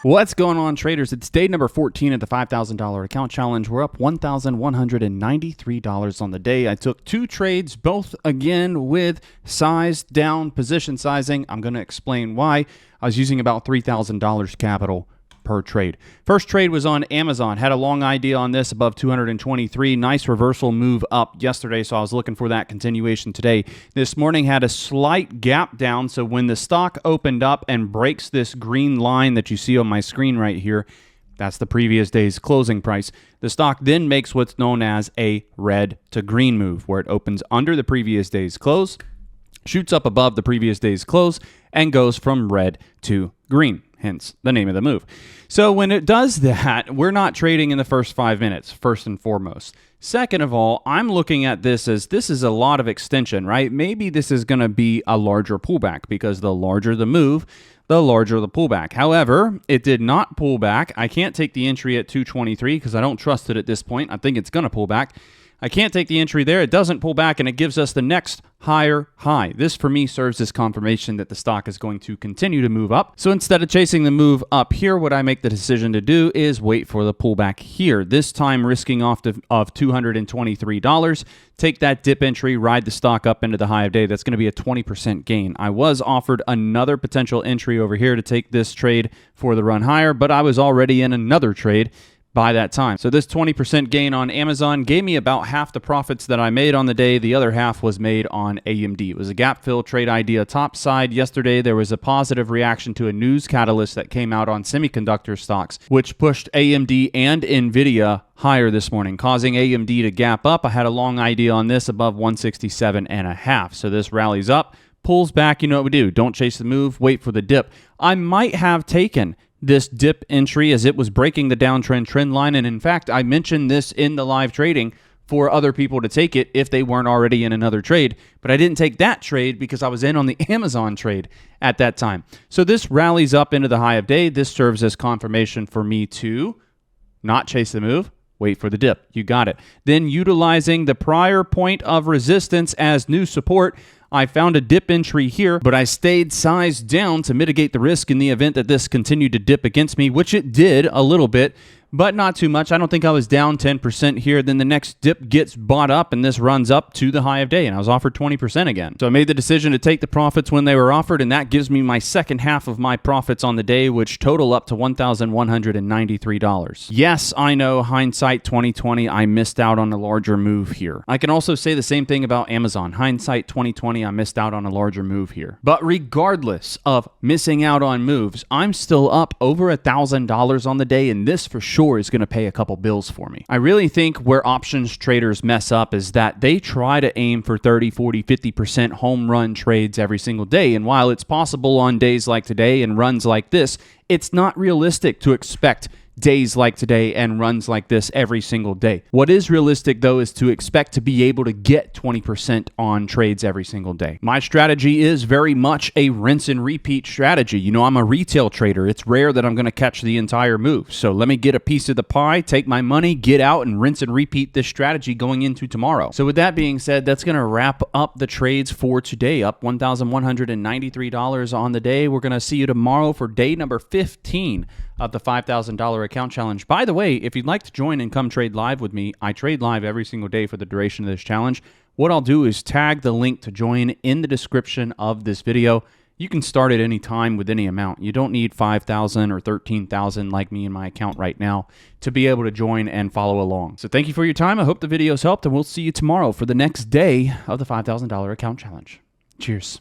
What's going on, traders? It's day number 14 of the $5,000 account challenge. We're up $1,193 on the day. I took two trades, both again with size down, position sizing. I'm going to explain why. I was using about $3,000 capital per trade. First trade was on Amazon. Had a long idea on this above 223. Nice reversal move up yesterday, so I was looking for that continuation today. This morning had a slight gap down, so when the stock opened up and breaks this green line that you see on my screen right here, that's the previous day's closing price. The stock then makes what's known as a red to green move, where it opens under the previous day's close, shoots up above the previous day's close, and goes from red to green. Hence the name of the move. So when it does that, we're not trading in the first 5 minutes, first and foremost. Second of all, I'm looking at this as this is a lot of extension, right? Maybe this is going to be a larger pullback because the larger the move, the larger the pullback. However, it did not pull back. I can't take the entry at 223 because I don't trust it at this point. I think it's going to pull back. I can't take the entry there. It doesn't pull back, and it gives us the next higher high. This, for me, serves as confirmation that the stock is going to continue to move up. So instead of chasing the move up here, what I make the decision to do is wait for the pullback here, this time risking off of $223. Take that dip entry, ride the stock up into the high of day. That's going to be a 20% gain. I was offered another potential entry over here to take this trade for the run higher, but I was already in another trade by that time. So this 20% gain on Amazon gave me about half the profits that I made on the day. The other half was made on AMD. It was a gap fill trade idea top side. Yesterday, there was a positive reaction to a news catalyst that came out on semiconductor stocks, which pushed AMD and NVIDIA higher this morning, causing AMD to gap up. I had a long idea on this above 167.5. So this rallies up, pulls back. You know what we do. Don't chase the move. Wait for the dip. I might have taken this dip entry as it was breaking the downtrend trend line. And in fact, I mentioned this in the live trading for other people to take it if they weren't already in another trade. But I didn't take that trade because I was in on the Amazon trade at that time. So this rallies up into the high of day. This serves as confirmation for me to not chase the move. Wait for the dip. You got it. Then utilizing the prior point of resistance as new support, I found a dip entry here, but I stayed sized down to mitigate the risk in the event that this continued to dip against me, which it did a little bit, but not too much. I don't think I was down 10% here. Then the next dip gets bought up, and this runs up to the high of day, and I was offered 20% again. So I made the decision to take the profits when they were offered, and that gives me my second half of my profits on the day, which total up to $1,193. Yes, I know, hindsight 2020, I missed out on a larger move here. I can also say the same thing about Amazon. Hindsight 2020, I missed out on a larger move here. But regardless of missing out on moves, I'm still up over $1,000 on the day, and this for sure is going to pay a couple bills for me. I really think where options traders mess up is that they try to aim for 30, 40, 50% home run trades every single day. And while it's possible on days like today and runs like this, it's not realistic to expect days like today and runs like this every single day. What is realistic, though, is to expect to be able to get 20% on trades every single day. My strategy is very much a rinse and repeat strategy. You know, I'm a retail trader. It's rare that I'm going to catch the entire move. So let me get a piece of the pie, take my money, get out, and rinse and repeat this strategy going into tomorrow. So with that being said, that's going to wrap up the trades for today, up $1,193 on the day. We're going to see you tomorrow for day number 15 of the $5,000 account challenge. By the way, if you'd like to join and come trade live with me, I trade live every single day for the duration of this challenge. What I'll do is tag the link to join in the description of this video. You can start at any time with any amount. You don't need 5,000 or 13,000 like me in my account right now to be able to join and follow along. So thank you for your time. I hope the video's helped, and we'll see you tomorrow for the next day of the $5,000 account challenge. Cheers.